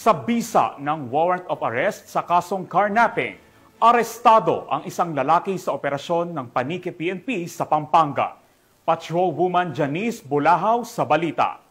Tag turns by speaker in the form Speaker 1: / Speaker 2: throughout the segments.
Speaker 1: Sa bisa ng warrant of arrest sa kasong carnapping, arestado ang isang lalaki sa operasyon ng Paniki PNP sa Pampanga. Patrolwoman Janice Bulahaw sa balita.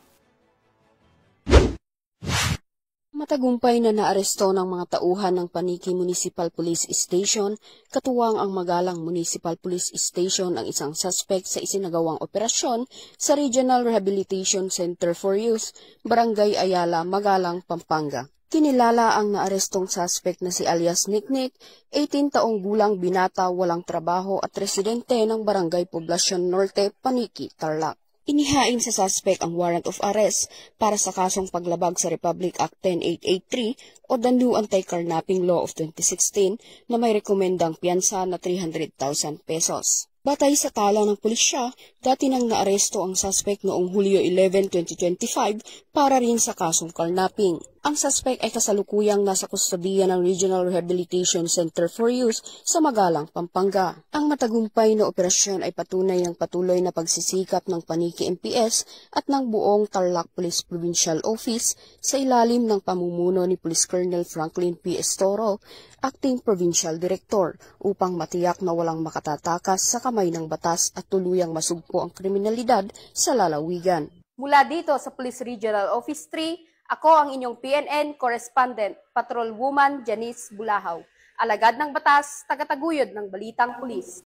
Speaker 2: Matagumpay na naaresto ng mga tauhan ng Paniki Municipal Police Station, katuwang ang Magalang Municipal Police Station ang isang suspect sa isinagawang operasyon sa Regional Rehabilitation Center for Youth, Barangay Ayala, Magalang, Pampanga. Kinilala ang naarestong suspect na si alias Niknik, 18 taong gulang binata, walang trabaho at residente ng Barangay Poblacion Norte, Paniki, Tarlac. Inihain sa suspect ang warrant of arrest para sa kasong paglabag sa Republic Act 10883 o the New Anti-Carnapping Law of 2016 na may rekomendang piyansa na 300,000 pesos. Batay sa tala ng pulisya, dati nang naaresto ang suspect noong Hulyo 11, 2025 para rin sa kasong carnapping. Ang suspect ay kasalukuyang nasa kustodiya ng Regional Rehabilitation Center for Youth sa Magalang, Pampanga. Ang matagumpay na operasyon ay patunay ng patuloy na pagsisikap ng Paniki MPS at ng buong Tarlac Police Provincial Office sa ilalim ng pamumuno ni Police Colonel Franklin P. Estoro, Acting Provincial Director, upang matiyak na walang makatatakas sa kamay ng batas at tuluyang masugpo ang kriminalidad sa lalawigan.
Speaker 3: Mula dito sa Police Regional Office 3, ako ang inyong PNN Correspondent, Patrolwoman Janice Bulahaw. Alagad ng batas, tagataguyod ng Balitang Pulis.